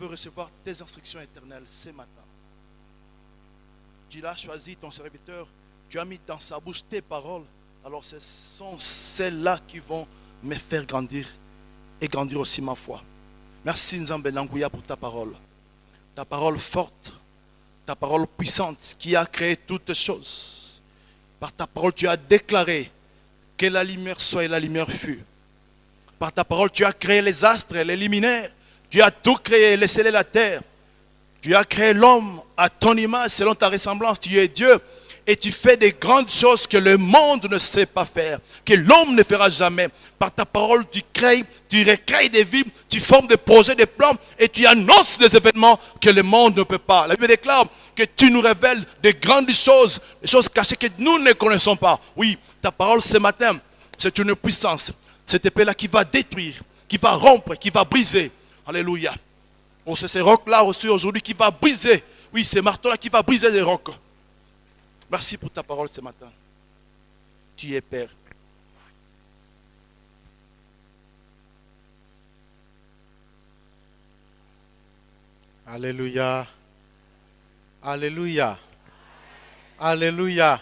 veux recevoir tes instructions éternelles ce matin. Tu l'as choisi, ton serviteur. Tu as mis dans sa bouche tes paroles. Alors ce sont celles-là qui vont me faire grandir et grandir aussi ma foi. Merci Nzambe Nangouya pour ta parole. Ta parole forte, ta parole puissante qui a créé toutes choses. Par ta parole, tu as déclaré que la lumière soit et la lumière fut. Par ta parole, tu as créé les astres et les luminaires. Tu as tout créé, les cieux et la terre. Tu as créé l'homme à ton image, selon ta ressemblance. Tu es Dieu. Et tu fais des grandes choses que le monde ne sait pas faire, que l'homme ne fera jamais. Par ta parole, tu crées, tu recrées des vies, tu formes des projets, des plans, et tu annonces des événements que le monde ne peut pas. La Bible déclare que tu nous révèles des grandes choses, des choses cachées que nous ne connaissons pas. Oui, ta parole ce matin, c'est une puissance. Cette épée-là qui va détruire, qui va rompre, qui va briser. Alléluia. Oh, c'est ces rocs-là aussi aujourd'hui qui va briser. Oui, ces marteaux-là qui va briser les rocs. Merci pour ta parole ce matin. Tu es Père. Alléluia. Alléluia. Alléluia.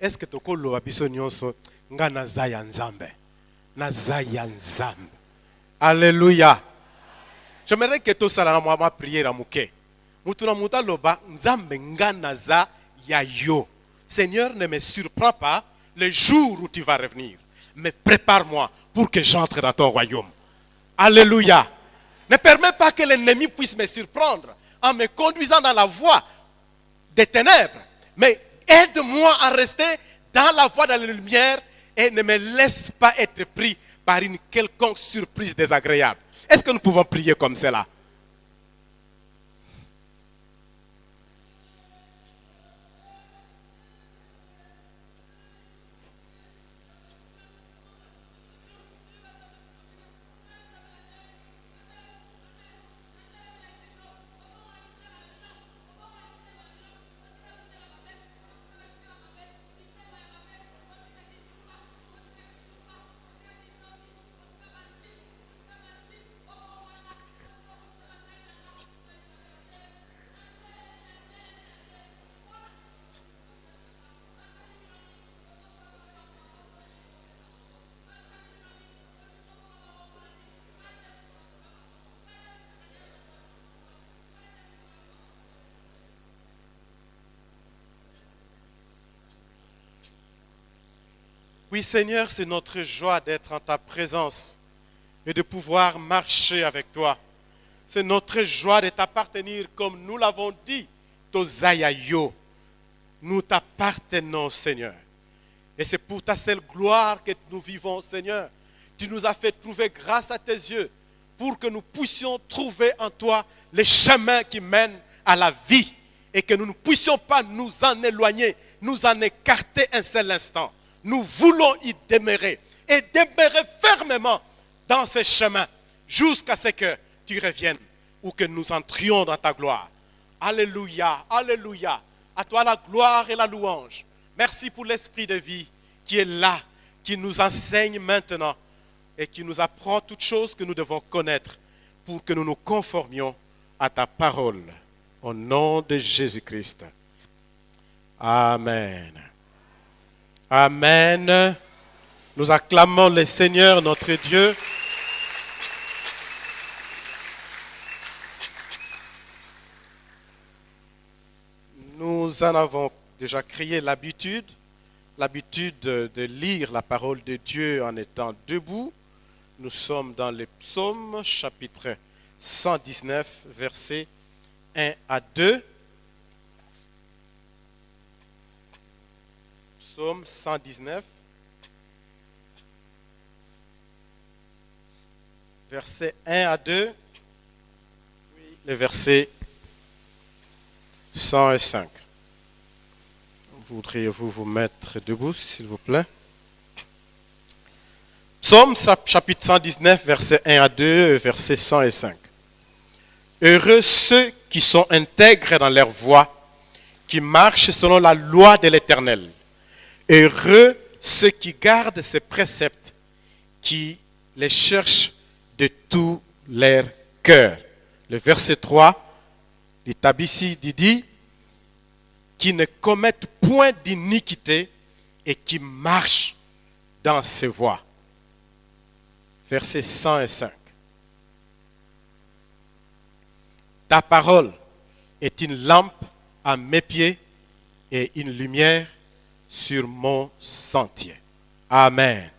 Est-ce que tu as biso nyonso nga naza ya nzambe? Naza ya nzambe. Alléluia. J'aimerais que tout ça ma prière à mouké. Mutuna muta loba nzambe nga naza ya yo. Seigneur, ne me surprends pas le jour où tu vas revenir, mais prépare-moi pour que j'entre dans ton royaume. Alléluia. Ne permets pas que l'ennemi puisse me surprendre en me conduisant dans la voie des ténèbres, mais aide-moi à rester dans la voie de la lumière et ne me laisse pas être pris par une quelconque surprise désagréable. Est-ce que nous pouvons prier comme cela? Oui, Seigneur, c'est notre joie d'être en ta présence et de pouvoir marcher avec toi. C'est notre joie de t'appartenir comme nous l'avons dit. Tozayayo, nous t'appartenons, Seigneur. Et c'est pour ta seule gloire que nous vivons, Seigneur. Tu nous as fait trouver grâce à tes yeux pour que nous puissions trouver en toi les chemins qui mènent à la vie et que nous ne puissions pas nous en éloigner, nous en écarter un seul instant. Nous voulons y demeurer et demeurer fermement dans ces chemins jusqu'à ce que tu reviennes ou que nous entrions dans ta gloire. Alléluia, alléluia. À toi la gloire et la louange. Merci pour l'esprit de vie qui est là, qui nous enseigne maintenant et qui nous apprend toutes choses que nous devons connaître pour que nous nous conformions à ta parole. Au nom de Jésus-Christ. Amen. Amen. Nous acclamons le Seigneur, notre Dieu. Nous en avons déjà créé l'habitude de lire la parole de Dieu en étant debout. Nous sommes dans les psaumes, chapitre 119, versets 1 à 2. Psaume 119, versets 1 à 2, puis les versets 105. Voudriez-vous vous mettre debout, s'il vous plaît? Psaume chapitre 119, versets 1 à 2, versets 105. Heureux ceux qui sont intègres dans leur voie, qui marchent selon la loi de l'Éternel. Heureux ceux qui gardent ses préceptes, qui les cherchent de tout leur cœur. Le verset 3, l'Itabissi dit, qui ne commettent point d'iniquité et qui marchent dans ses voies. Versets 105. Ta parole est une lampe à mes pieds et une lumière sur mon sentier. Amen.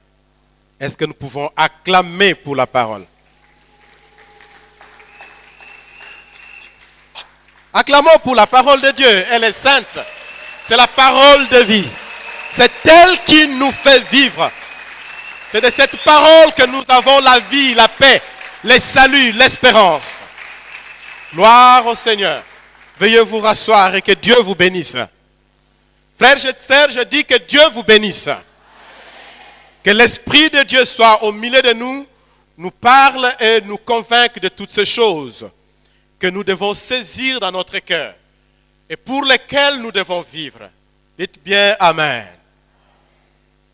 Est-ce que nous pouvons acclamer pour la parole? Acclamons pour la parole de Dieu. Elle est sainte. C'est la parole de vie. C'est elle qui nous fait vivre. C'est de cette parole que nous avons la vie, la paix, le salut, l'espérance. Gloire au Seigneur. Veuillez vous rasseoir et que Dieu vous bénisse. Frères et sœurs, je dis que Dieu vous bénisse. Que l'Esprit de Dieu soit au milieu de nous, nous parle et nous convainque de toutes ces choses que nous devons saisir dans notre cœur et pour lesquelles nous devons vivre. Dites bien Amen.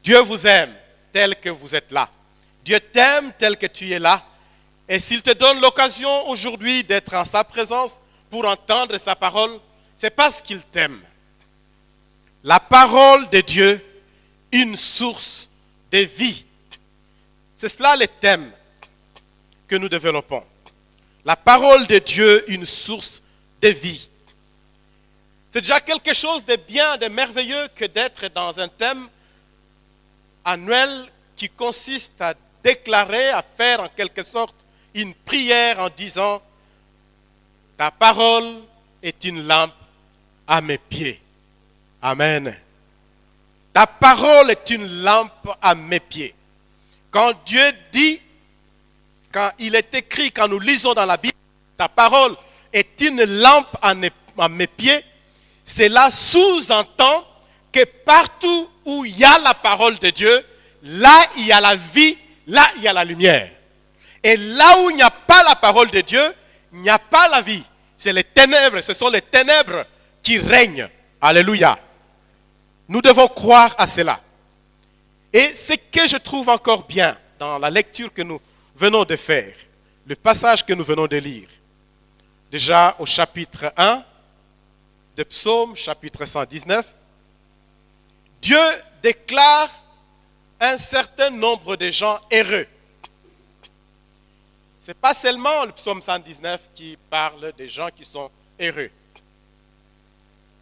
Dieu vous aime tel que vous êtes là. Dieu t'aime tel que tu es là. Et s'il te donne l'occasion aujourd'hui d'être en sa présence pour entendre sa parole, c'est parce qu'il t'aime. La parole de Dieu, une source de vie. C'est cela le thème que nous développons. La parole de Dieu, une source de vie. C'est déjà quelque chose de bien, de merveilleux que d'être dans un thème annuel qui consiste à déclarer, à faire en quelque sorte une prière en disant « Ta parole est une lampe à mes pieds. » Amen. Ta parole est une lampe à mes pieds. Quand Dieu dit, quand il est écrit, quand nous lisons dans la Bible, ta parole est une lampe à mes pieds, cela sous-entend que partout où il y a la parole de Dieu, là il y a la vie, là il y a la lumière. Et là où il n'y a pas la parole de Dieu, il n'y a pas la vie. C'est les ténèbres, ce sont les ténèbres qui règnent. Alléluia. Nous devons croire à cela. Et ce que je trouve encore bien dans la lecture que nous venons de faire, le passage que nous venons de lire, déjà au chapitre 1 de Psaume, chapitre 119, Dieu déclare un certain nombre de gens heureux. Ce n'est pas seulement le psaume 119 qui parle des gens qui sont heureux.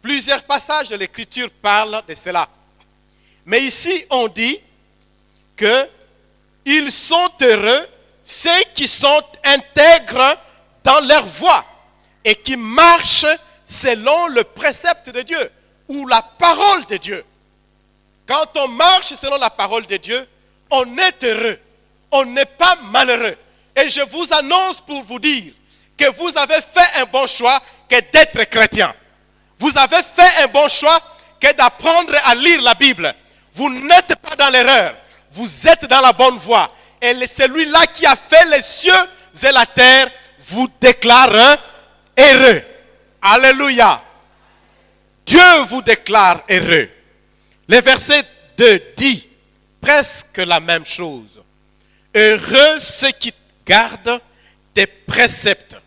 Plusieurs passages de l'Écriture parlent de cela. Mais ici, on dit qu'ils sont heureux, ceux qui sont intègres dans leur voie et qui marchent selon le précepte de Dieu ou la parole de Dieu. Quand on marche selon la parole de Dieu, on est heureux, on n'est pas malheureux. Et je vous annonce pour vous dire que vous avez fait un bon choix que d'être chrétien. Vous avez fait un bon choix que d'apprendre à lire la Bible. Vous n'êtes pas dans l'erreur, vous êtes dans la bonne voie. Et celui-là qui a fait les cieux et la terre vous déclare heureux. Alléluia. Dieu vous déclare heureux. Le verset 2 dit presque la même chose. Heureux ceux qui gardent tes préceptes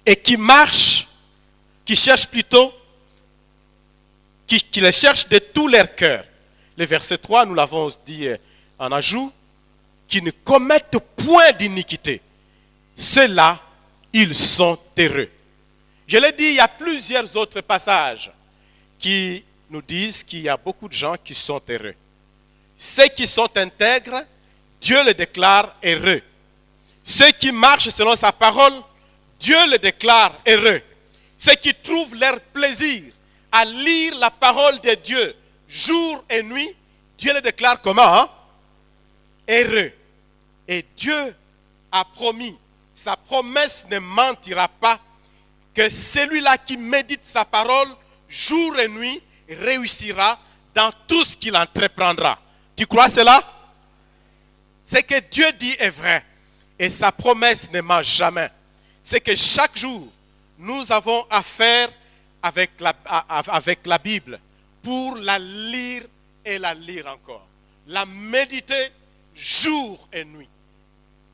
et qui marchent, qui cherchent plutôt, qui les cherchent de tout leur cœur. Le verset 3, nous l'avons dit en ajout, qui ne commettent point d'iniquité. Ceux-là, ils sont heureux. Je l'ai dit, il y a plusieurs autres passages qui nous disent qu'il y a beaucoup de gens qui sont heureux. Ceux qui sont intègres, Dieu les déclare heureux. Ceux qui marchent selon sa parole, Dieu les déclare heureux. Ceux qui trouvent leur plaisir à lire la parole de Dieu jour et nuit, Dieu les déclare comment? Heureux. Et Dieu a promis, sa promesse ne mentira pas, que celui-là qui médite sa parole jour et nuit réussira dans tout ce qu'il entreprendra. Tu crois cela? Ce que Dieu dit est vrai et sa promesse ne ment jamais. C'est que chaque jour, nous avons affaire avec la Bible pour la lire et la lire encore. La méditer, jour et nuit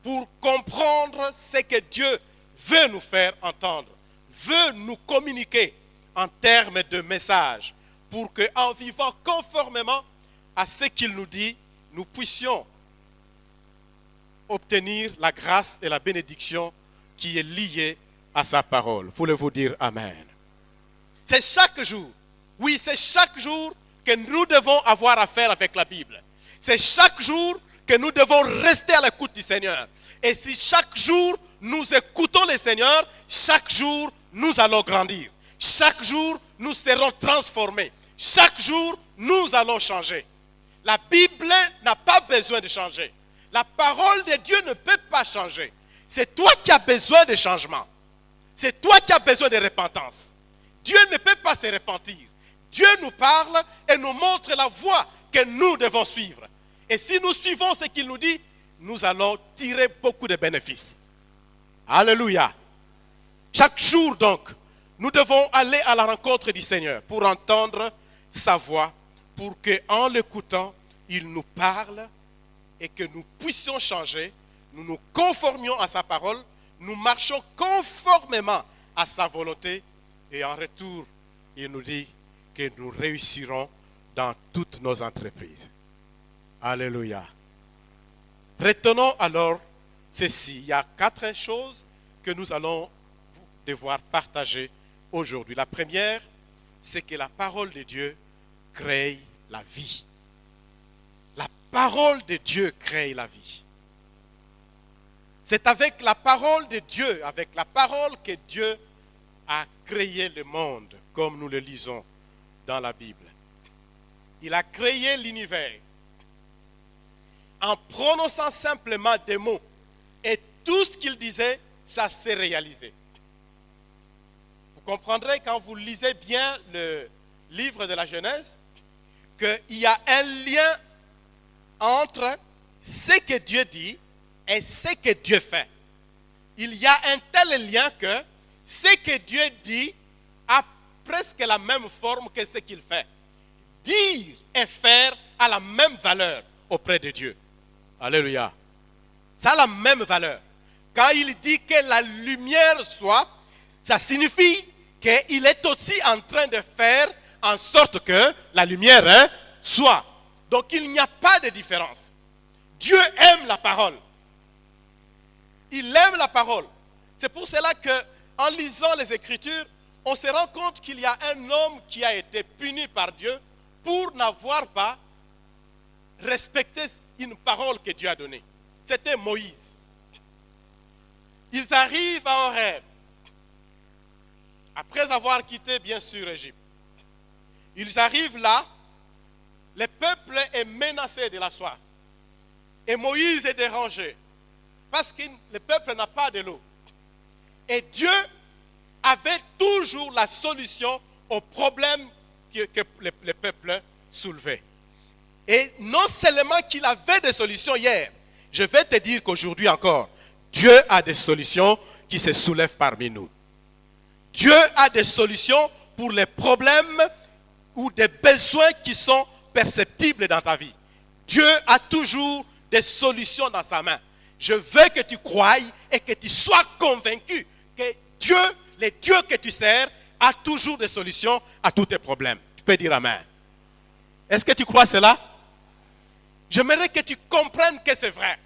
pour comprendre ce que Dieu veut nous faire entendre, veut nous communiquer en termes de message, pour qu'en vivant conformément à ce qu'il nous dit, nous puissions obtenir la grâce et la bénédiction qui est liée à sa parole. Voulez-vous dire Amen? C'est chaque jour, oui, c'est chaque jour que nous devons avoir affaire avec la Bible. C'est chaque jour que nous devons rester à l'écoute du Seigneur. Et si chaque jour nous écoutons le Seigneur, chaque jour nous allons grandir. Chaque jour nous serons transformés. Chaque jour nous allons changer. La Bible n'a pas besoin de changer. La parole de Dieu ne peut pas changer. C'est toi qui as besoin de changement. C'est toi qui as besoin de repentance. Dieu ne peut pas se repentir. Dieu nous parle et nous montre la voie que nous devons suivre. Et si nous suivons ce qu'il nous dit, nous allons tirer beaucoup de bénéfices. Alléluia. Chaque jour donc, nous devons aller à la rencontre du Seigneur pour entendre sa voix, pour qu'en l'écoutant, il nous parle et que nous puissions changer, nous nous conformions à sa parole, nous marchons conformément à sa volonté et en retour, il nous dit que nous réussirons dans toutes nos entreprises. Alléluia. Retenons alors ceci. Il y a 4 choses que nous allons devoir partager aujourd'hui. La première, c'est que la parole de Dieu crée la vie. La parole de Dieu crée la vie. C'est avec la parole de Dieu, avec la parole que Dieu a créé le monde, comme nous le lisons dans la Bible. Il a créé l'univers en prononçant simplement des mots. Et tout ce qu'il disait, ça s'est réalisé. Vous comprendrez quand vous lisez bien le livre de la Genèse, qu'il y a un lien entre ce que Dieu dit et ce que Dieu fait. Il y a un tel lien que ce que Dieu dit a presque la même forme que ce qu'il fait. Dire et faire a la même valeur auprès de Dieu. Alléluia. Ça a la même valeur. Quand il dit que la lumière soit, ça signifie qu'il est aussi en train de faire en sorte que la lumière soit. Donc il n'y a pas de différence. Dieu aime la parole. Il aime la parole. C'est pour cela qu'en lisant les Écritures, on se rend compte qu'il y a un homme qui a été puni par Dieu pour n'avoir pas respecté une parole que Dieu a donnée. C'était Moïse. Ils arrivent à Horeb. Après avoir quitté bien sûr l'Égypte. Ils arrivent là. Le peuple est menacé de la soif. Et Moïse est dérangé. Parce que le peuple n'a pas de l'eau. Et Dieu avait toujours la solution aux problèmes que le peuple soulevait. Et non seulement qu'il avait des solutions hier, je vais te dire qu'aujourd'hui encore, Dieu a des solutions qui se soulèvent parmi nous. Dieu a des solutions pour les problèmes ou des besoins qui sont perceptibles dans ta vie. Dieu a toujours des solutions dans sa main. Je veux que tu croies et que tu sois convaincu que Dieu, le Dieu que tu sers, a toujours des solutions à tous tes problèmes. Tu peux dire Amen. Est-ce que tu crois cela? J'aimerais que tu comprennes que c'est vrai.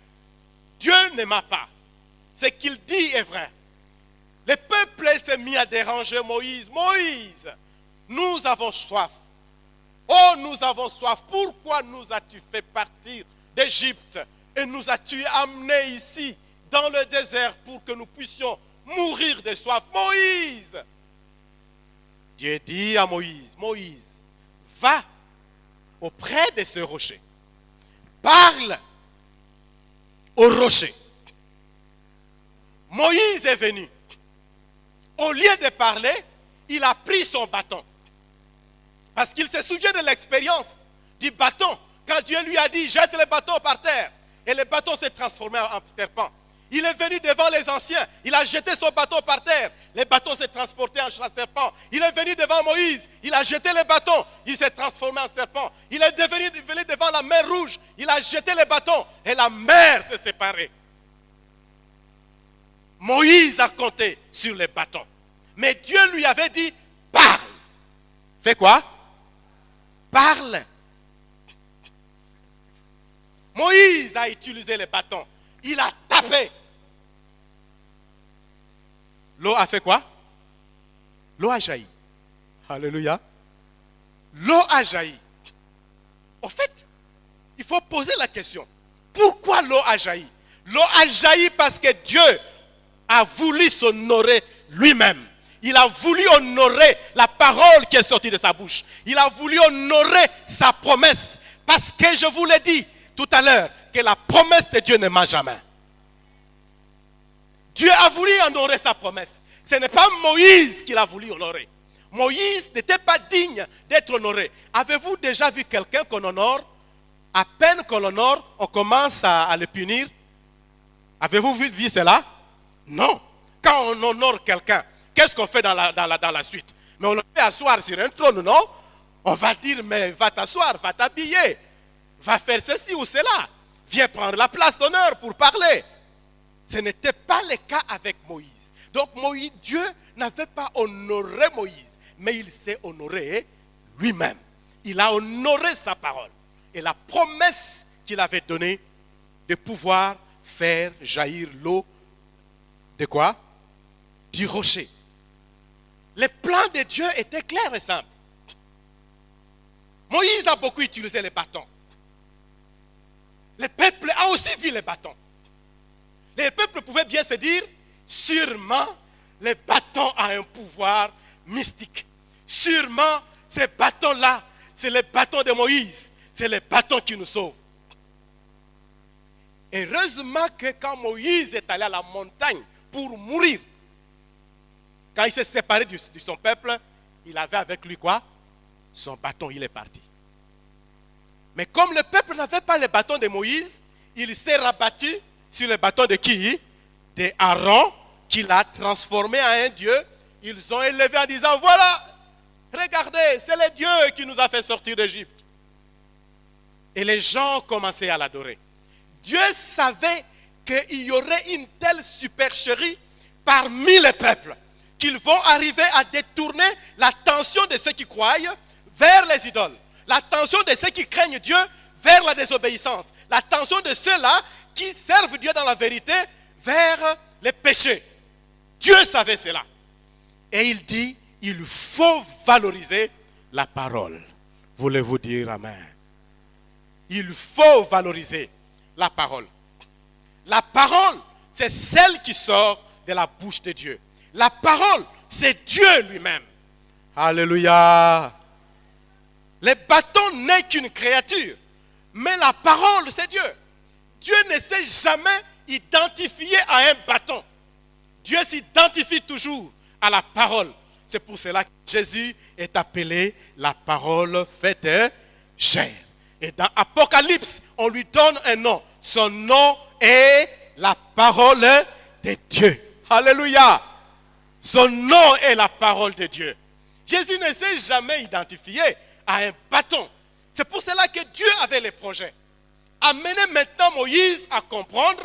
Dieu ne ment pas. Ce qu'il dit est vrai. Le peuple s'est mis à déranger Moïse. Moïse, nous avons soif. Oh, nous avons soif. Pourquoi nous as-tu fait partir d'Égypte et nous as-tu amenés ici dans le désert pour que nous puissions mourir de soif? Moïse! Dieu dit à Moïse, Moïse, va auprès de ce rocher. Parle au rocher. Moïse est venu. Au lieu de parler, il a pris son bâton. Parce qu'il se souvient de l'expérience du bâton. Quand Dieu lui a dit, jette le bâton par terre. Et le bâton s'est transformé en serpent. Il est venu devant les anciens. Il a jeté son bâton par terre. Les bâtons s'est transporté en serpent. Il est venu devant Moïse. Il a jeté les bâtons. Il s'est transformé en serpent. Il est venu devant la mer rouge. Il a jeté les bâtons. Et la mer s'est séparée. Moïse a compté sur les bâtons. Mais Dieu lui avait dit, parle. Fais quoi? Parle. Moïse a utilisé les bâtons. Il a tapé. L'eau a fait quoi? L'eau a jailli. Alléluia. L'eau a jailli. Au fait, il faut poser la question. Pourquoi l'eau a jailli? L'eau a jailli parce que Dieu a voulu s'honorer lui-même. Il a voulu honorer la parole qui est sortie de sa bouche. Il a voulu honorer sa promesse. Parce que je vous l'ai dit tout à l'heure, que la promesse de Dieu ne ment jamais. Dieu a voulu honorer sa promesse. Ce n'est pas Moïse qui l'a voulu honorer. Moïse n'était pas digne d'être honoré. Avez-vous déjà vu quelqu'un qu'on honore? À peine qu'on l'honore, on commence à le punir. Avez-vous vu cela? Non. Quand on honore quelqu'un, qu'est-ce qu'on fait dans la suite? Mais on le fait asseoir sur un trône, non? On va dire, mais va t'asseoir, va t'habiller, va faire ceci ou cela. Viens prendre la place d'honneur pour parler. Ce n'était pas le cas avec Moïse. Donc Dieu n'avait pas honoré Moïse, mais il s'est honoré lui-même. Il a honoré sa parole. Et la promesse qu'il avait donnée de pouvoir faire jaillir l'eau de quoi? Du rocher. Les plans de Dieu étaient clairs et simples. Moïse a beaucoup utilisé les bâtons. Le peuple a aussi vu les bâtons. Les peuples pouvaient bien se dire, sûrement, les bâtons ont un pouvoir mystique. Sûrement, ces bâtons-là, c'est les bâtons de Moïse. C'est les bâtons qui nous sauvent. Heureusement que quand Moïse est allé à la montagne pour mourir, quand il s'est séparé de son peuple, il avait avec lui quoi? Son bâton, il est parti. Mais comme le peuple n'avait pas le bâton de Moïse, il s'est rabattu sur le bâton de qui? De Aaron, qu'il a transformé en un dieu. Ils ont élevé en disant, voilà, regardez, c'est le Dieu qui nous a fait sortir d'Égypte. Et les gens ont commencé à l'adorer. Dieu savait qu'il y aurait une telle supercherie parmi les peuples qu'ils vont arriver à détourner l'attention de ceux qui croient vers les idoles. L'attention de ceux qui craignent Dieu vers la désobéissance. L'attention de ceux-là qui servent Dieu dans la vérité vers les péchés. Dieu savait cela. Et il dit, il faut valoriser la parole. Voulez-vous dire amen? Il faut valoriser la parole. La parole, c'est celle qui sort de la bouche de Dieu. La parole, c'est Dieu lui-même. Alléluia. Les bâtons n'est qu'une créature. Mais la parole, c'est Dieu. Dieu ne s'est jamais identifié à un bâton. Dieu s'identifie toujours à la parole. C'est pour cela que Jésus est appelé la parole faite chair. Et dans Apocalypse, on lui donne un nom. Son nom est la parole de Dieu. Alléluia. Son nom est la parole de Dieu. Jésus ne s'est jamais identifié à un bâton. C'est pour cela que Dieu avait les projets. Amener maintenant Moïse à comprendre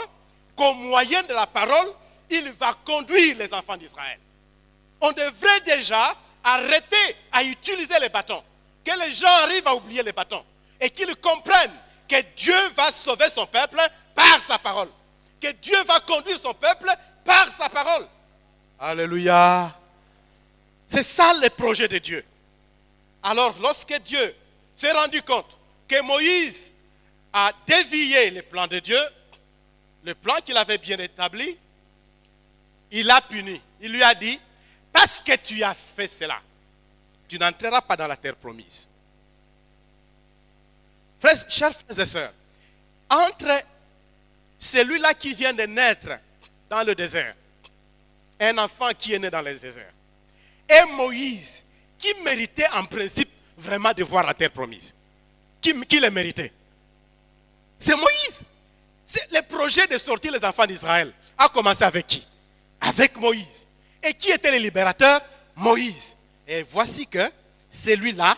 qu'au moyen de la parole, il va conduire les enfants d'Israël. On devrait déjà arrêter à utiliser les bâtons. Que les gens arrivent à oublier les bâtons. Et qu'ils comprennent que Dieu va sauver son peuple par sa parole. Que Dieu va conduire son peuple par sa parole. Alléluia. C'est ça le projet de Dieu. Alors, lorsque Dieu s'est rendu compte que Moïse a dévié les plans de Dieu, le plan qu'il avait bien établi, il l'a puni. Il lui a dit, parce que tu as fait cela, tu n'entreras pas dans la terre promise. Chers frères et sœurs, entre celui-là qui vient de naître dans le désert, un enfant qui est né dans le désert, et Moïse, qui méritait en principe vraiment de voir la terre promise. Qui le méritait? C'est Moïse. Le projet de sortir les enfants d'Israël a commencé avec qui? Avec Moïse. Et qui était le libérateur? Moïse. Et voici que celui-là,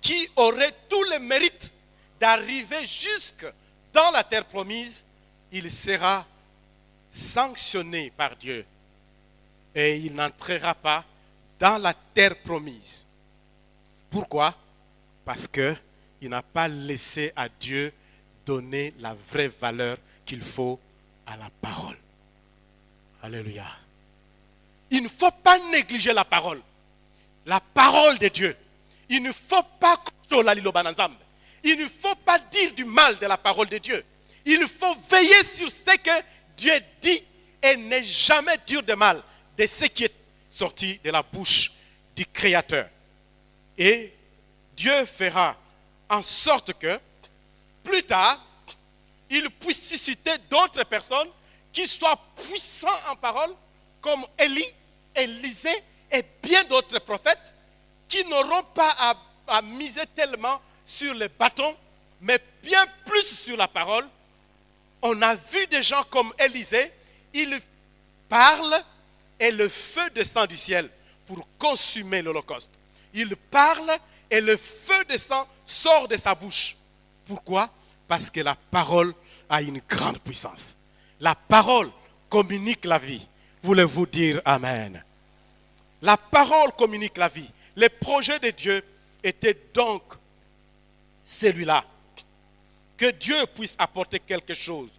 qui aurait tout le mérite d'arriver jusque dans la terre promise, il sera sanctionné par Dieu. Et il n'entrera pas dans la terre promise. Pourquoi? Parce qu'il n'a pas laissé à Dieu donner la vraie valeur qu'il faut à la parole. Alléluia. Il ne faut pas négliger la parole. La parole de Dieu. Il ne faut pas il ne faut pas dire du mal de la parole de Dieu. Il faut veiller sur ce que Dieu dit et ne jamais dire de mal de ce qui est sorti de la bouche du Créateur. Et Dieu fera en sorte que plus tard, il puisse susciter d'autres personnes qui soient puissants en parole, comme Élie, Élisée et bien d'autres prophètes qui n'auront pas à miser tellement sur les bâtons, mais bien plus sur la parole. On a vu des gens comme Élisée, il parle et le feu descend du ciel pour consumer l'holocauste. Il parle et le feu descend, sort de sa bouche. Pourquoi? Parce que la parole a une grande puissance. La parole communique la vie. Voulez-vous dire Amen? La parole communique la vie. Le projet de Dieu était donc celui-là. Que Dieu puisse apporter quelque chose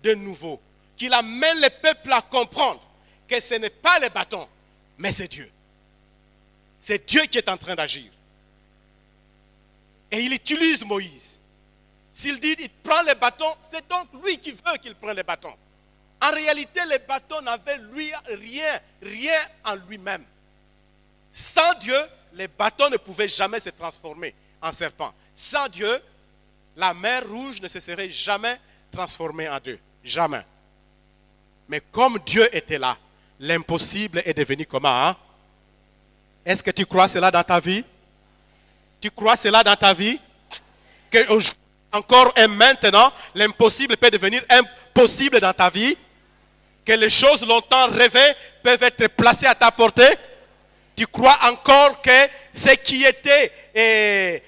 de nouveau. Qu'il amène le peuple à comprendre que ce n'est pas les bâtons, mais c'est Dieu. C'est Dieu qui est en train d'agir. Et il utilise Moïse. S'il dit il prend les bâtons, c'est donc lui qui veut qu'il prenne les bâtons. En réalité, les bâtons n'avaient rien en lui-même. Sans Dieu, les bâtons ne pouvaient jamais se transformer en serpent. Sans Dieu, la mer rouge ne se serait jamais transformée en deux. Jamais. Mais comme Dieu était là, l'impossible est devenu comment? Hein? Est-ce que tu crois cela dans ta vie? Tu crois cela dans ta vie? Que encore et maintenant, l'impossible peut devenir impossible dans ta vie? Que les choses longtemps rêvées peuvent être placées à ta portée? Tu crois encore que ce qui était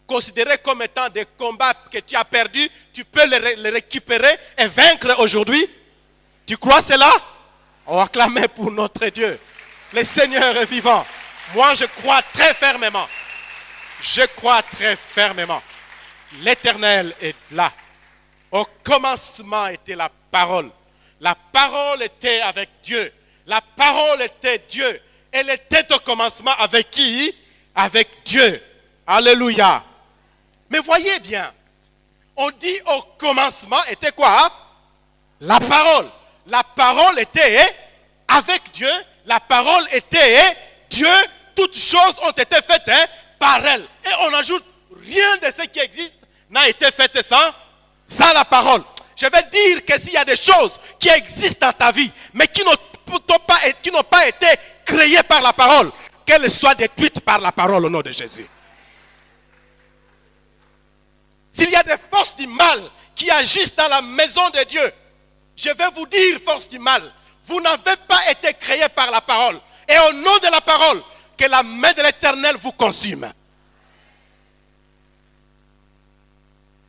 considéré comme étant des combats que tu as perdus, tu peux les récupérer et vaincre aujourd'hui? Tu crois cela? On va acclamer pour notre Dieu. Le Seigneur est vivant. Moi, je crois très fermement. Je crois très fermement. L'Éternel est là. Au commencement était la parole. La parole était avec Dieu. La parole était Dieu. Elle était au commencement avec qui? Avec Dieu. Alléluia. Mais voyez bien, on dit au commencement était quoi? La parole. La parole était avec Dieu. La parole était Dieu. Toutes choses ont été faites par elle. Et on ajoute, rien de ce qui existe n'a été fait sans la parole. Je vais dire que s'il y a des choses qui existent dans ta vie, mais qui n'ont pas été créées par la parole, qu'elles soient détruites par la parole au nom de Jésus. S'il y a des forces du mal qui agissent dans la maison de Dieu, je vais vous dire, force du mal, vous n'avez pas été créés par la parole. Et au nom de la parole, que la main de l'Éternel vous consume.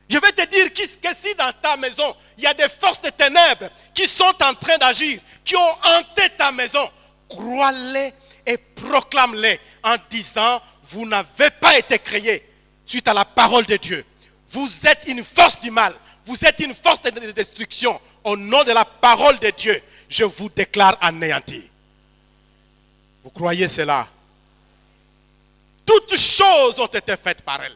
Je vais te dire que si dans ta maison, il y a des forces de ténèbres qui sont en train d'agir, qui ont hanté ta maison, crois-les et proclame-les en disant, vous n'avez pas été créés suite à la parole de Dieu. Vous êtes une force du mal. Vous êtes une force de destruction. Au nom de la parole de Dieu, je vous déclare anéanti. Vous croyez cela? Toutes choses ont été faites par elle.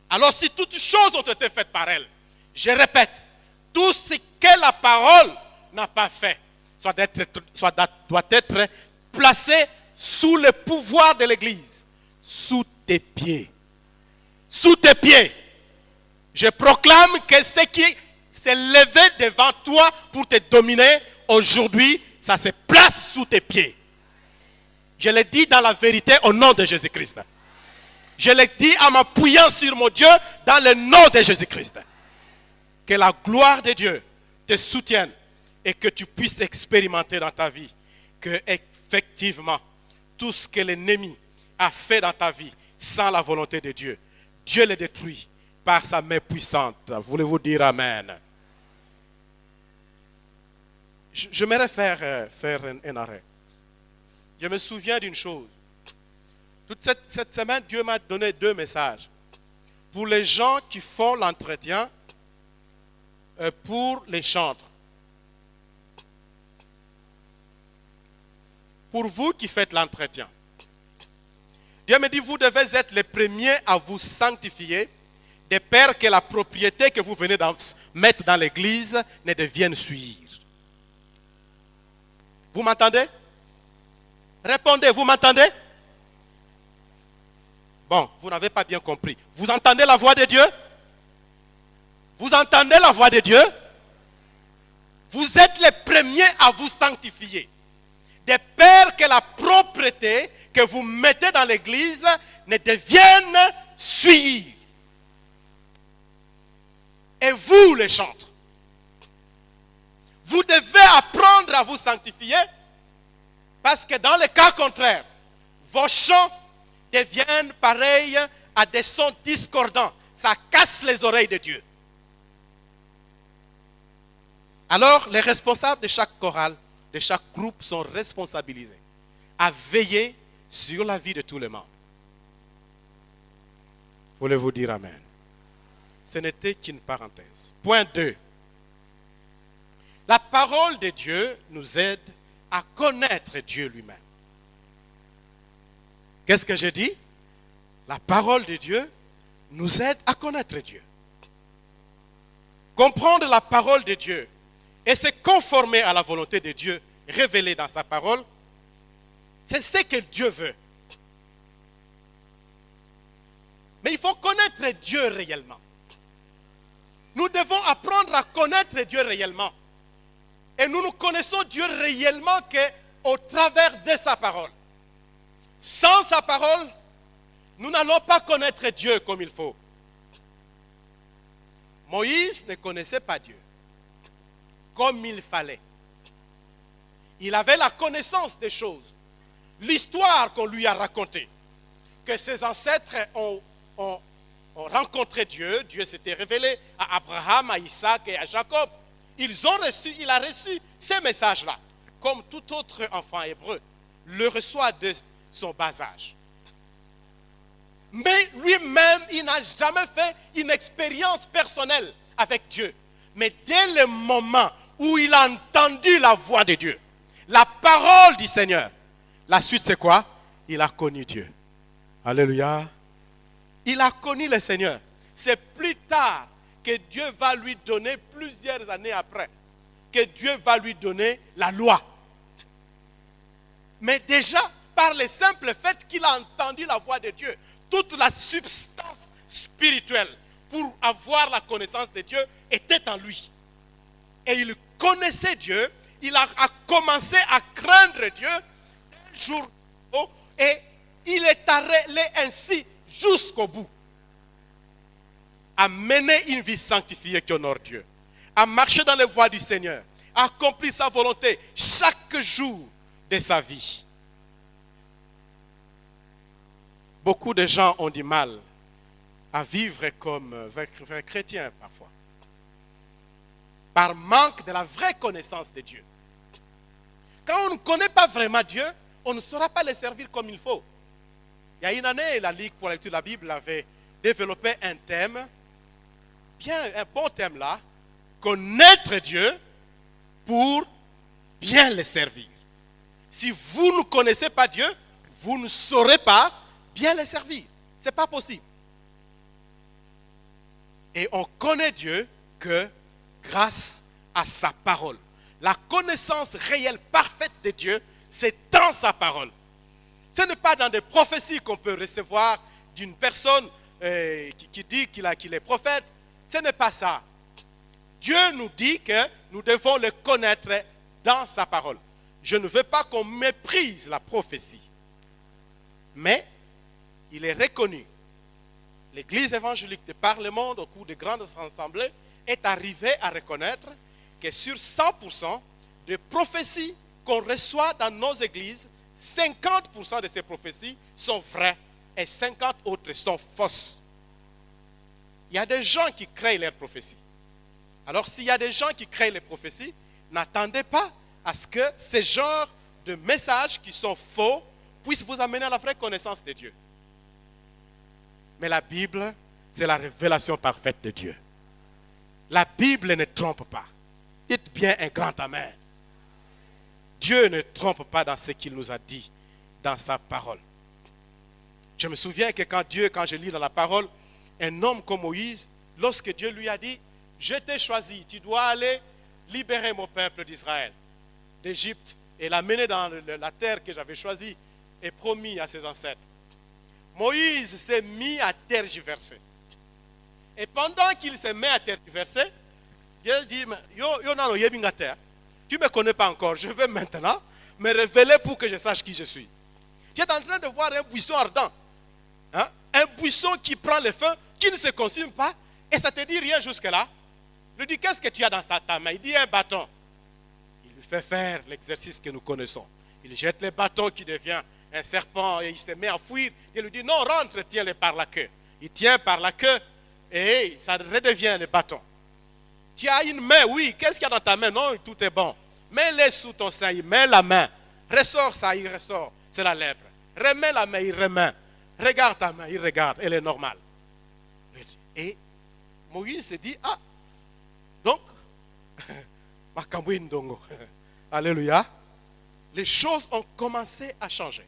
Alors si toutes choses ont été faites par elle, je répète, tout ce que la parole n'a pas fait doit être placé sous le pouvoir de l'Église, sous tes pieds. Sous tes pieds. Je proclame que ce qui s'est levé devant toi pour te dominer, aujourd'hui, ça se place sous tes pieds. Je le dis dans la vérité au nom de Jésus-Christ. Je le dis en m'appuyant sur mon Dieu dans le nom de Jésus-Christ. Que la gloire de Dieu te soutienne et que tu puisses expérimenter dans ta vie que effectivement tout ce que l'ennemi a fait dans ta vie sans la volonté de Dieu, Dieu le détruit par sa main puissante. Voulez-vous dire Amen? J'aimerais faire un arrêt. Je me souviens d'une chose. Toute cette semaine, Dieu m'a donné 2 messages. Pour les gens qui font l'entretien, pour les chantres. Pour vous qui faites l'entretien. Dieu me dit, vous devez être les premiers à vous sanctifier, de peur que la propriété que vous venez de mettre dans l'église ne devienne souillure. Vous m'entendez? Répondez, vous m'entendez? Bon, vous n'avez pas bien compris. Vous entendez la voix de Dieu? Vous entendez la voix de Dieu? Vous êtes les premiers à vous sanctifier. De peur que la propreté que vous mettez dans l'église ne devienne souillure. Et vous, les chantres, vous devez apprendre à vous sanctifier parce que dans le cas contraire, vos chants deviennent pareils à des sons discordants. Ça casse les oreilles de Dieu. Alors, les responsables de chaque chorale, de chaque groupe sont responsabilisés à veiller sur la vie de tous les membres. Voulez-vous dire Amen? Ce n'était qu'une parenthèse. Point 2. La parole de Dieu nous aide à connaître Dieu lui-même. Qu'est-ce que j'ai dit? La parole de Dieu nous aide à connaître Dieu. Comprendre la parole de Dieu et se conformer à la volonté de Dieu révélée dans sa parole, c'est ce que Dieu veut. Mais il faut connaître Dieu réellement. Nous devons apprendre à connaître Dieu réellement. Et nous connaissons Dieu réellement qu'au travers de sa parole. Sans sa parole, nous n'allons pas connaître Dieu comme il faut. Moïse ne connaissait pas Dieu comme il fallait. Il avait la connaissance des choses. L'histoire qu'on lui a racontée, que ses ancêtres ont rencontré Dieu. Dieu s'était révélé à Abraham, à Isaac et à Jacob. Il a reçu ces messages-là, comme tout autre enfant hébreu le reçoit de son bas âge. Mais lui-même, il n'a jamais fait une expérience personnelle avec Dieu. Mais dès le moment où il a entendu la voix de Dieu, la parole du Seigneur, la suite c'est quoi? Il a connu Dieu. Alléluia. Il a connu le Seigneur. C'est plus tard que Dieu va lui donner, plusieurs années après, que Dieu va lui donner la loi. Mais déjà, par le simple fait qu'il a entendu la voix de Dieu, toute la substance spirituelle pour avoir la connaissance de Dieu était en lui. Et il connaissait Dieu, il a commencé à craindre Dieu un jour et il est allé ainsi jusqu'au bout. À mener une vie sanctifiée qui honore Dieu, à marcher dans les voies du Seigneur, à accomplir sa volonté chaque jour de sa vie. Beaucoup de gens ont du mal à vivre comme vrais chrétiens parfois, par manque de la vraie connaissance de Dieu. Quand on ne connaît pas vraiment Dieu, on ne saura pas le servir comme il faut. Il y a une année, la Ligue pour la lecture de la Bible avait développé un thème, un bon thème là, connaître Dieu pour bien le servir. Si vous ne connaissez pas Dieu, vous ne saurez pas bien le servir. Ce n'est pas possible. Et on connaît Dieu que grâce à sa parole. La connaissance réelle, parfaite de Dieu, c'est dans sa parole. Ce n'est pas dans des prophéties qu'on peut recevoir d'une personne qui dit qu'il est prophète. Ce n'est pas ça. Dieu nous dit que nous devons le connaître dans sa parole. Je ne veux pas qu'on méprise la prophétie. Mais il est reconnu. L'Église évangélique de par le monde, au cours de grandes assemblées, est arrivé à reconnaître que sur 100% de prophéties qu'on reçoit dans nos églises, 50% de ces prophéties sont vraies et 50 autres sont fausses. Il y a des gens qui créent leurs prophéties. Alors s'il y a des gens qui créent les prophéties, n'attendez pas à ce que ces genres de messages qui sont faux puissent vous amener à la vraie connaissance de Dieu. Mais la Bible, c'est la révélation parfaite de Dieu. La Bible ne trompe pas. Dites bien un grand amen. Dieu ne trompe pas dans ce qu'il nous a dit dans sa parole. Je me souviens que quand je lis dans la parole, un homme comme Moïse, lorsque Dieu lui a dit, je t'ai choisi, tu dois aller libérer mon peuple d'Israël, d'Égypte, et l'amener dans la terre que j'avais choisie et promis à ses ancêtres. Moïse s'est mis à tergiverser. Et pendant qu'il se met à tergiverser, Dieu dit, tu ne me connais pas encore, je veux maintenant me révéler pour que je sache qui je suis. Tu es en train de voir un buisson ardent, hein? Un buisson qui prend le feu, qui ne se consume pas, et ça ne te dit rien jusque-là. Il lui dit, qu'est-ce que tu as dans ta main? Il dit, un bâton. Il lui fait faire l'exercice que nous connaissons. Il jette le bâton qui devient un serpent et il se met à fuir. Il lui dit, non, rentre, tiens-le par la queue. Il tient par la queue et ça redevient le bâton. Tu as une main, oui, qu'est-ce qu'il y a dans ta main? Non, tout est bon. Mets-le sous ton sein, il met la main. Ressort ça, il ressort. C'est la lèpre. Remets la main, il remet. Regarde ta main, il regarde, elle est normale. Et Moïse se dit, ah, donc, alléluia, les choses ont commencé à changer.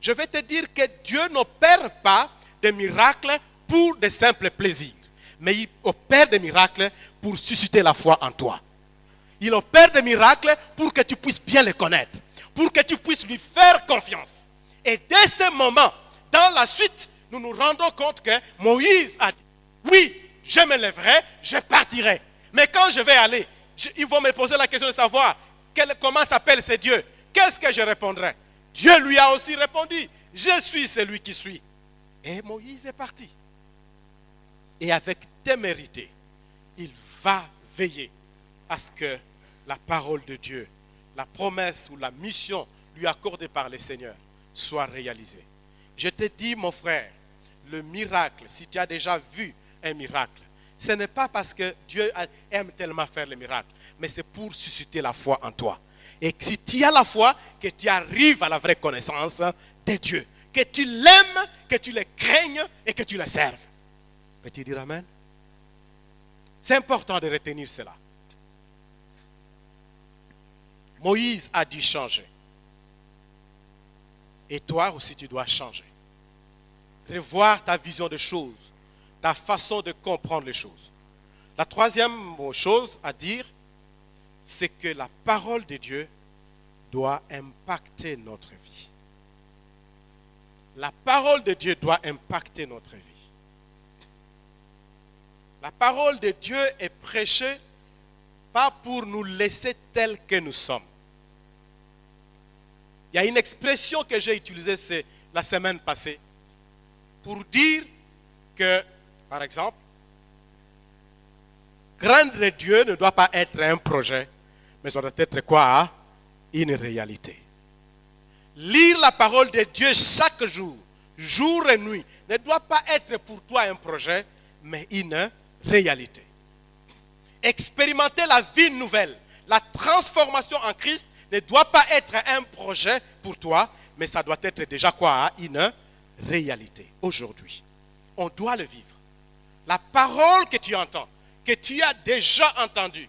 Je vais te dire que Dieu n'opère pas des miracles pour de simples plaisirs, mais il opère des miracles pour susciter la foi en toi. Il opère des miracles pour que tu puisses bien les connaître, pour que tu puisses lui faire confiance. Et dès ce moment, dans la suite, nous nous rendons compte que Moïse a dit, oui, je me lèverai, je partirai. Mais quand je vais aller, ils vont me poser la question de savoir comment s'appelle ce Dieu. Qu'est-ce que je répondrai? Dieu lui a aussi répondu, je suis celui qui suis. Et Moïse est parti. Et avec témérité, il va veiller à ce que la parole de Dieu, la promesse ou la mission lui accordée par le Seigneur soit réalisée. Je te dis, mon frère, le miracle, si tu as déjà vu un miracle, ce n'est pas parce que Dieu aime tellement faire les miracles, mais c'est pour susciter la foi en toi. Et si tu as la foi, que tu arrives à la vraie connaissance de Dieu, que tu l'aimes, que tu le craignes et que tu le serves. Peux-tu dire amen? C'est important de retenir cela. Moïse a dû changer. Et toi aussi tu dois changer. Revoir ta vision des choses, ta façon de comprendre les choses. La troisième chose à dire, c'est que la parole de Dieu doit impacter notre vie. La parole de Dieu doit impacter notre vie. La parole de Dieu est prêchée pas pour nous laisser tels que nous sommes. Il y a une expression que j'ai utilisée la semaine passée pour dire que, par exemple, craindre Dieu ne doit pas être un projet, mais ça doit être quoi? Une réalité. Lire la parole de Dieu chaque jour, jour et nuit, ne doit pas être pour toi un projet, mais une réalité. Expérimenter la vie nouvelle, la transformation en Christ ne doit pas être un projet pour toi, mais ça doit être déjà quoi? Une réalité. Aujourd'hui, on doit le vivre. La parole que tu entends, que tu as déjà entendue,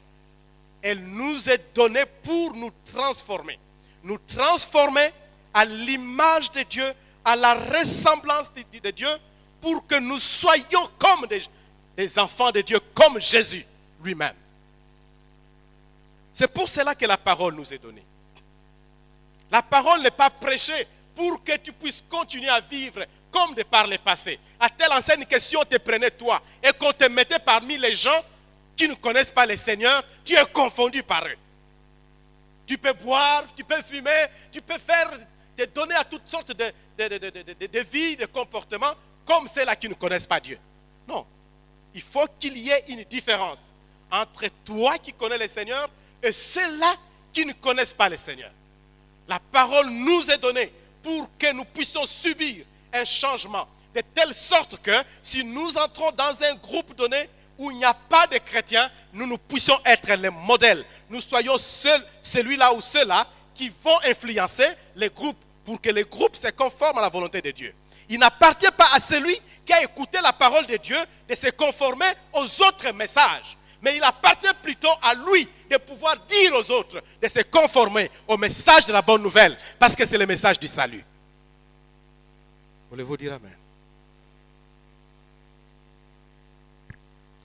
elle nous est donnée pour nous transformer. Nous transformer à l'image de Dieu, à la ressemblance de Dieu, pour que nous soyons comme des enfants de Dieu, comme Jésus lui-même. C'est pour cela que la parole nous est donnée. La parole n'est pas prêchée pour que tu puisses continuer à vivre comme de par le passé. À telle enseigne que si on te prenait toi et qu'on te mettait parmi les gens qui ne connaissent pas le Seigneur, tu es confondu par eux. Tu peux boire, tu peux fumer, tu peux te donner à toutes sortes de vies, de comportements comme ceux-là qui ne connaissent pas Dieu. Non. Il faut qu'il y ait une différence entre toi qui connais le Seigneur et ceux-là qui ne connaissent pas le Seigneur. La parole nous est donnée pour que nous puissions subir un changement de telle sorte que si nous entrons dans un groupe donné où il n'y a pas de chrétiens, nous puissions être les modèles. Nous soyons seuls, celui-là ou ceux-là qui vont influencer les groupes pour que les groupes se conforment à la volonté de Dieu. Il n'appartient pas à celui qui a écouté la parole de Dieu de se conformer aux autres messages. Mais il appartient plutôt à lui de pouvoir dire aux autres de se conformer au message de la bonne nouvelle. Parce que c'est le message du salut. Voulez-vous dire amen?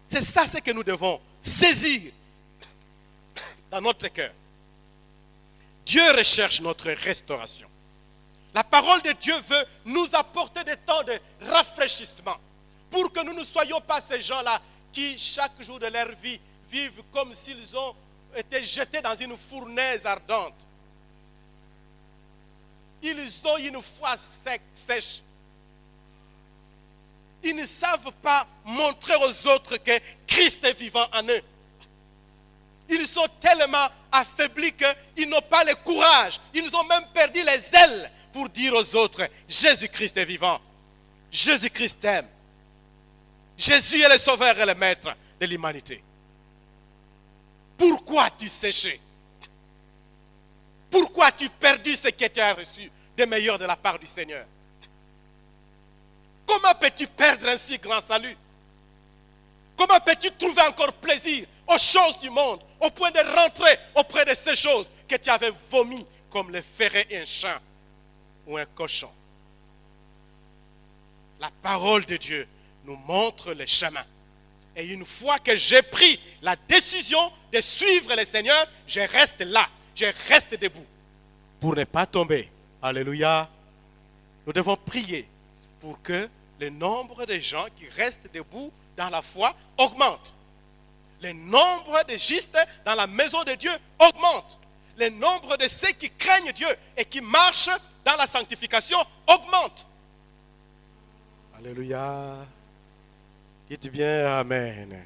C'est ça ce que nous devons saisir dans notre cœur. Dieu recherche notre restauration. La parole de Dieu veut nous apporter des temps de rafraîchissement pour que nous ne soyons pas ces gens-là qui, chaque jour de leur vie, vivent comme s'ils ont été jetés dans une fournaise ardente. Ils ont une foi sèche. Ils ne savent pas montrer aux autres que Christ est vivant en eux. Ils sont tellement affaiblis qu'ils n'ont pas le courage. Ils ont même perdu les ailes pour dire aux autres, Jésus-Christ est vivant. Jésus-Christ t'aime. Jésus est le sauveur et le maître de l'humanité. Pourquoi as-tu séché? Pourquoi as-tu perdu ce que tu as reçu de meilleur de la part du Seigneur? Comment peux-tu perdre un si grand salut? Comment peux-tu trouver encore plaisir aux choses du monde, au point de rentrer auprès de ces choses que tu avais vomies comme le ferait un chat ou un cochon? La parole de Dieu nous montre le chemin. Et une fois que j'ai pris la décision de suivre le Seigneur, je reste là, je reste debout pour ne pas tomber. Alléluia. Nous devons prier pour que le nombre de gens qui restent debout dans la foi augmente. Le nombre de justes dans la maison de Dieu augmente. Le nombre de ceux qui craignent Dieu et qui marchent dans la sanctification augmente. Alléluia. Dites bien Amen.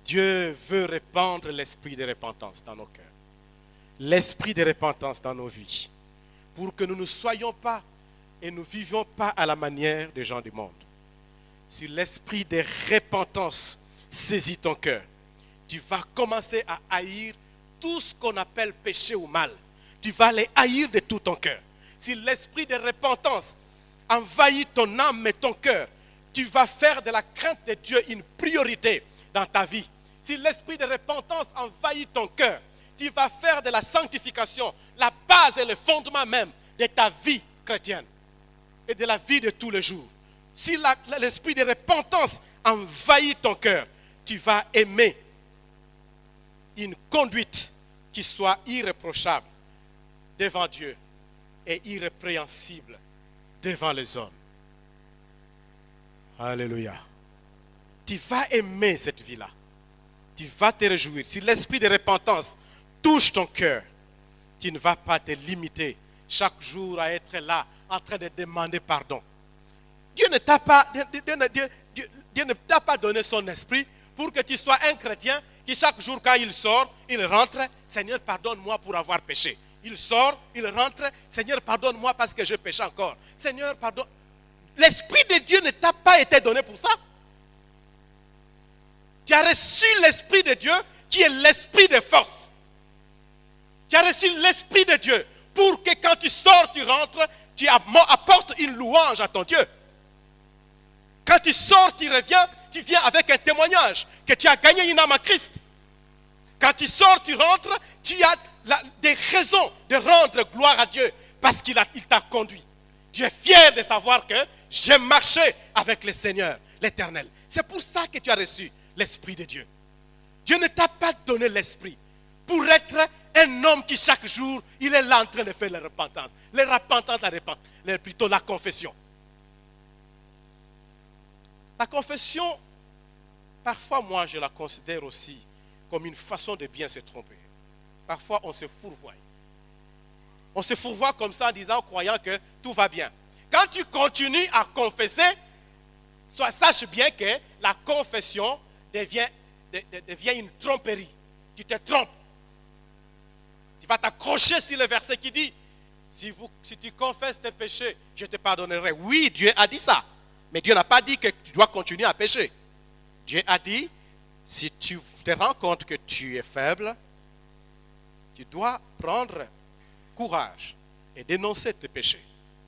Dieu veut répandre l'esprit de repentance dans nos cœurs. L'esprit de repentance dans nos vies. Pour que nous ne soyons pas et nous ne vivions pas à la manière des gens du monde. Si l'esprit de repentance saisit ton cœur, tu vas commencer à haïr tout ce qu'on appelle péché ou mal. Tu vas les haïr de tout ton cœur. Si l'esprit de repentance envahit ton âme et ton cœur, tu vas faire de la crainte de Dieu une priorité dans ta vie. Si l'esprit de repentance envahit ton cœur, tu vas faire de la sanctification la base et le fondement même de ta vie chrétienne et de la vie de tous les jours. Si l'esprit de repentance envahit ton cœur, tu vas aimer une conduite qui soit irréprochable devant Dieu et irrépréhensible devant les hommes. Alléluia. Tu vas aimer cette vie-là. Tu vas te réjouir. Si l'esprit de repentance touche ton cœur, tu ne vas pas te limiter chaque jour à être là en train de demander pardon. Dieu ne t'a pas donné son esprit pour que tu sois un chrétien qui chaque jour quand il sort, il rentre, Seigneur pardonne-moi pour avoir péché. Il sort, il rentre, Seigneur pardonne-moi parce que je péché encore. Seigneur pardonne. L'esprit de Dieu ne t'a pas été donné pour ça. Tu as reçu l'esprit de Dieu qui est l'esprit de force. Tu as reçu l'esprit de Dieu pour que quand tu sors, tu rentres, tu apportes une louange à ton Dieu. Quand tu sors, tu reviens, tu viens avec un témoignage que tu as gagné une âme à Christ. Quand tu sors, tu rentres, tu as des raisons de rendre gloire à Dieu parce qu'il t'a conduit. Tu es fier de savoir que j'ai marché avec le Seigneur, l'Éternel. C'est pour ça que tu as reçu l'Esprit de Dieu. Dieu ne t'a pas donné l'Esprit pour être un homme qui chaque jour, il est là en train de faire la repentance. Plutôt la confession. La confession, parfois moi je la considère aussi comme une façon de bien se tromper. Parfois on se fourvoie. On se fourvoie comme ça en disant, croyant que tout va bien. Quand tu continues à confesser, sache bien que la confession devient devient une tromperie. Tu te trompes. Tu vas t'accrocher sur le verset qui dit, si tu confesses tes péchés, je te pardonnerai. Oui, Dieu a dit ça. Mais Dieu n'a pas dit que tu dois continuer à pécher. Dieu a dit, si tu te rends compte que tu es faible, tu dois prendre courage et dénoncer tes péchés.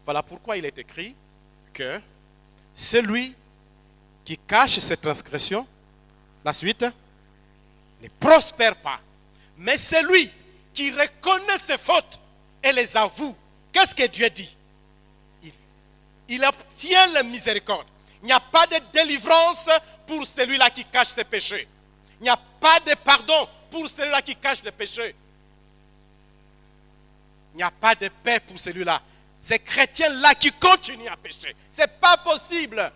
Voilà pourquoi il est écrit que celui qui cache ses transgressions, la suite, ne prospère pas. Mais celui qui reconnaît ses fautes et les avoue, qu'est-ce que Dieu dit? Il obtient la miséricorde. Il n'y a pas de délivrance pour celui-là qui cache ses péchés. Il n'y a pas de pardon pour celui-là qui cache les péchés. Il n'y a pas de paix pour celui-là. Ces chrétiens-là qui continuent à pécher. Ce n'est pas possible.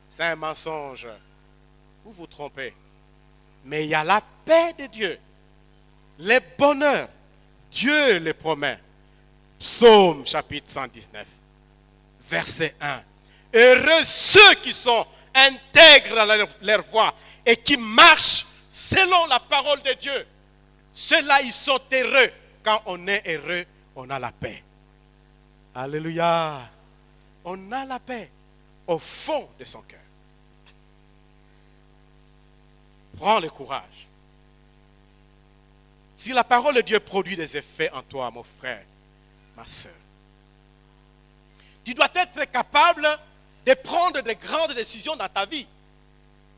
C'est un mensonge. Vous vous trompez. Mais il y a la paix de Dieu. Le bonheur. Dieu le promet. Psaume chapitre 119. Verset 1. Heureux ceux qui sont intègres à leur voie et qui marchent selon la parole de Dieu. Ceux-là, ils sont heureux. Quand on est heureux, on a la paix. Alléluia. On a la paix au fond de son cœur. Prends le courage. Si la parole de Dieu produit des effets en toi, mon frère, ma soeur, tu dois être capable de prendre de grandes décisions dans ta vie.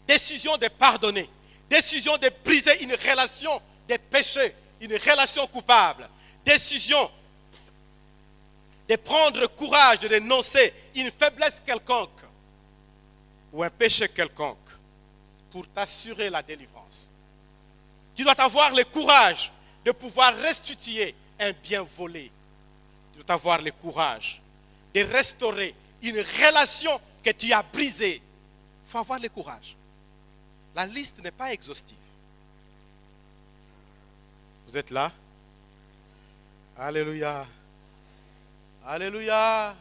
Décision de pardonner. Décision de briser une relation de péché, une relation coupable. Décision de prendre courage de dénoncer une faiblesse quelconque ou un péché quelconque pour t'assurer la délivrance. Tu dois avoir le courage de pouvoir restituer un bien volé. Tu dois avoir le courage de restaurer une relation que tu as brisée. Il faut avoir le courage. La liste n'est pas exhaustive. Vous êtes là? Alléluia. Alléluia.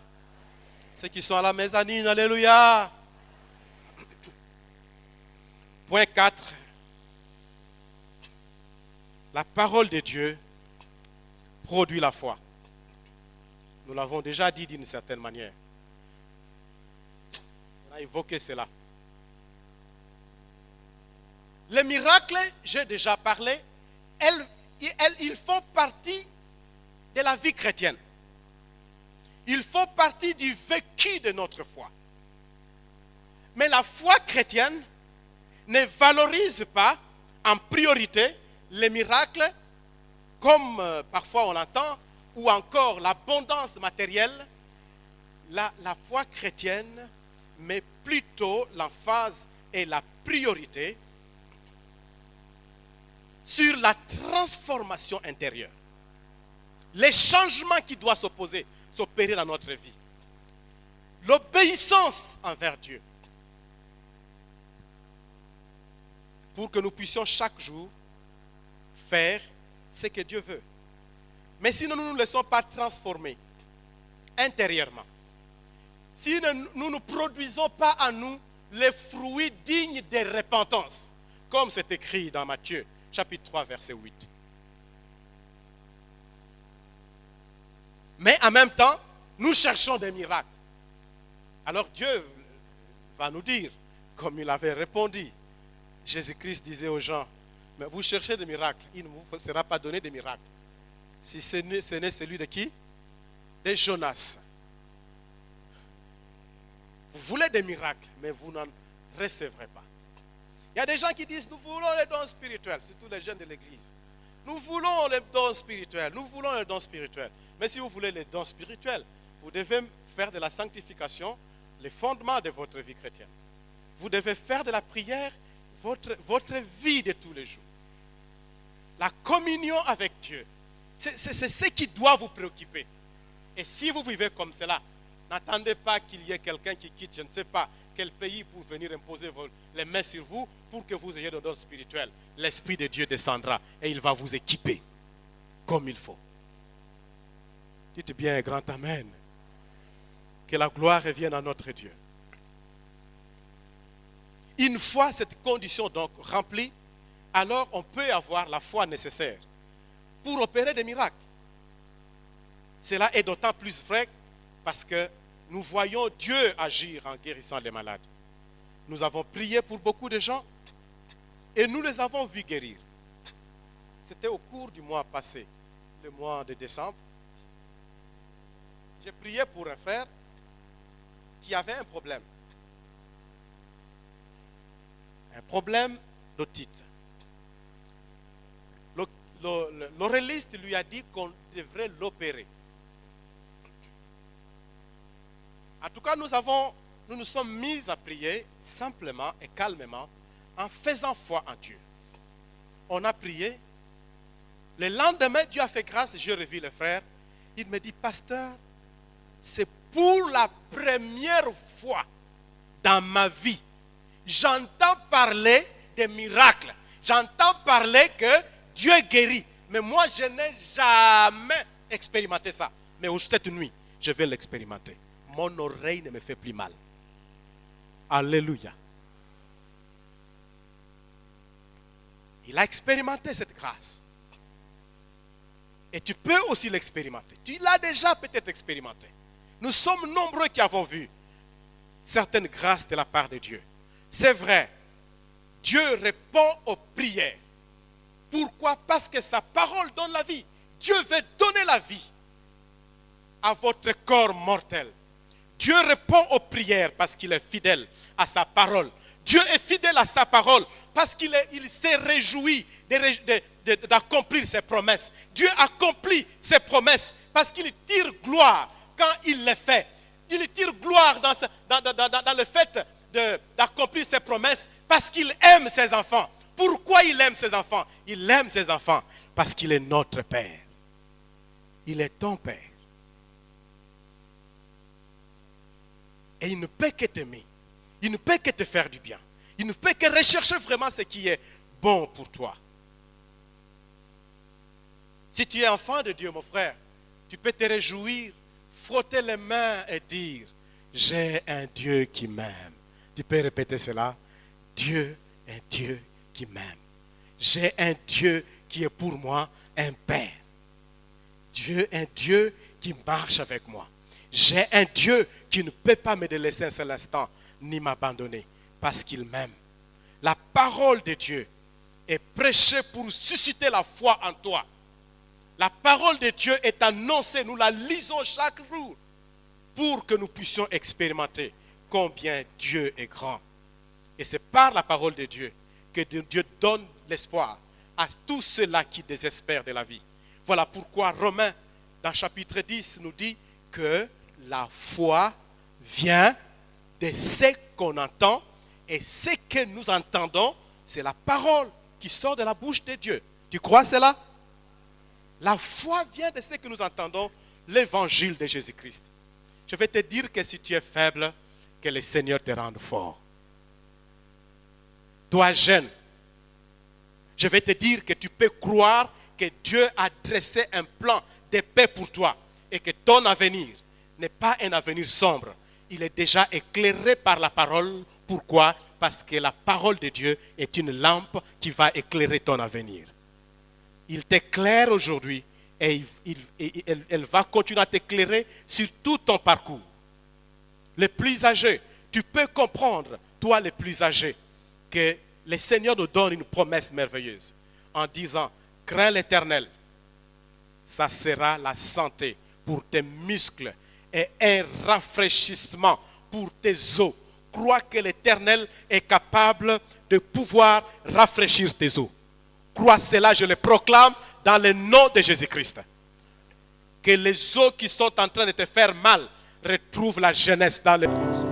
Ceux qui sont à la mezzanine, alléluia. Point 4. La parole de Dieu produit la foi. Nous l'avons déjà dit d'une certaine manière. On a évoqué cela. Les miracles, j'ai déjà parlé, ils font partie de la vie chrétienne. Ils font partie du vécu de notre foi. Mais la foi chrétienne ne valorise pas en priorité les miracles, comme parfois on l'entend, ou encore l'abondance matérielle. La foi chrétienne met plutôt l'emphase et la priorité sur la transformation intérieure. Les changements qui doivent s'opérer dans notre vie. L'obéissance envers Dieu. Pour que nous puissions chaque jour faire ce que Dieu veut. Mais si nous ne nous laissons pas transformer intérieurement, si nous ne produisons pas en nous les fruits dignes de repentance, comme c'est écrit dans Matthieu, chapitre 3, verset 8. Mais en même temps, nous cherchons des miracles. Alors Dieu va nous dire, comme il avait répondu, Jésus-Christ disait aux gens, mais vous cherchez des miracles, il ne vous sera pas donné des miracles. Si ce n'est celui de qui? De Jonas. Vous voulez des miracles, mais vous n'en recevrez pas. Il y a des gens qui disent, nous voulons les dons spirituels, surtout les jeunes de l'église. Nous voulons les dons spirituels, nous voulons les dons spirituels. Mais si vous voulez les dons spirituels, vous devez faire de la sanctification les fondements de votre vie chrétienne. Vous devez faire de la prière votre vie de tous les jours. La communion avec Dieu, c'est ce qui doit vous préoccuper. Et si vous vivez comme cela, n'attendez pas qu'il y ait quelqu'un qui quitte, je ne sais pas, quel pays pour venir imposer les mains sur vous pour que vous ayez des dons spirituels. L'Esprit de Dieu descendra et il va vous équiper comme il faut. Dites bien un grand Amen. Que la gloire revienne à notre Dieu. Une fois cette condition donc remplie, alors on peut avoir la foi nécessaire pour opérer des miracles. Cela est d'autant plus vrai parce que nous voyons Dieu agir en guérissant les malades. Nous avons prié pour beaucoup de gens et nous les avons vus guérir. C'était au cours du mois passé, le mois de décembre. J'ai prié pour un frère qui avait un problème. Un problème d'otite. L'oréliste lui a dit qu'on devrait l'opérer. En tout cas, nous nous sommes mis à prier simplement et calmement en faisant foi en Dieu. On a prié. Le lendemain, Dieu a fait grâce. J'ai revu le frère. Il me dit, pasteur, c'est pour la première fois dans ma vie, j'entends parler des miracles. J'entends parler que Dieu guérit. Mais moi, je n'ai jamais expérimenté ça. Mais cette nuit, je vais l'expérimenter. Mon oreille ne me fait plus mal. Alléluia. Il a expérimenté cette grâce. Et tu peux aussi l'expérimenter. Tu l'as déjà peut-être expérimenté. Nous sommes nombreux qui avons vu certaines grâces de la part de Dieu. C'est vrai. Dieu répond aux prières. Pourquoi? Parce que sa parole donne la vie. Dieu veut donner la vie à votre corps mortel. Dieu répond aux prières parce qu'il est fidèle à sa parole. Dieu est fidèle à sa parole parce qu'il s'est réjoui d'accomplir ses promesses. Dieu accomplit ses promesses parce qu'il tire gloire quand il les fait. Il tire gloire dans le fait d'accomplir ses promesses parce qu'il aime ses enfants. Pourquoi il aime ses enfants? Il aime ses enfants parce qu'il est notre Père. Il est ton Père. Et il ne peut que t'aimer. Il ne peut que te faire du bien. Il ne peut que rechercher vraiment ce qui est bon pour toi. Si tu es enfant de Dieu, mon frère, tu peux te réjouir, frotter les mains et dire, j'ai un Dieu qui m'aime. Tu peux répéter cela. Dieu est un Dieu qui m'aime. J'ai un Dieu qui est pour moi un Père. Dieu est un Dieu qui marche avec moi. J'ai un Dieu qui ne peut pas me délaisser un seul instant, ni m'abandonner, parce qu'il m'aime. La parole de Dieu est prêchée pour susciter la foi en toi. La parole de Dieu est annoncée, nous la lisons chaque jour, pour que nous puissions expérimenter combien Dieu est grand. Et c'est par la parole de Dieu que Dieu donne l'espoir à tous ceux-là qui désespèrent de la vie. Voilà pourquoi Romains, dans chapitre 10, nous dit que la foi vient de ce qu'on entend, et ce que nous entendons, c'est la parole qui sort de la bouche de Dieu. Tu crois cela? La foi vient de ce que nous entendons, l'évangile de Jésus-Christ. Je vais te dire que si tu es faible, que le Seigneur te rende fort. Toi jeune, je vais te dire que tu peux croire que Dieu a dressé un plan de paix pour toi et que ton avenir n'est pas un avenir sombre. Il est déjà éclairé par la parole. Pourquoi? Parce que la parole de Dieu est une lampe qui va éclairer ton avenir. Il t'éclaire aujourd'hui et elle va continuer à t'éclairer sur tout ton parcours. Les plus âgés, tu peux comprendre, toi les plus âgés, que le Seigneur nous donne une promesse merveilleuse en disant, crains l'Éternel, ça sera la santé pour tes muscles et un rafraîchissement pour tes os. Crois que l'Éternel est capable de pouvoir rafraîchir tes os. Crois cela, je le proclame dans le nom de Jésus-Christ. Que les os qui sont en train de te faire mal retrouvent la jeunesse dans l'église.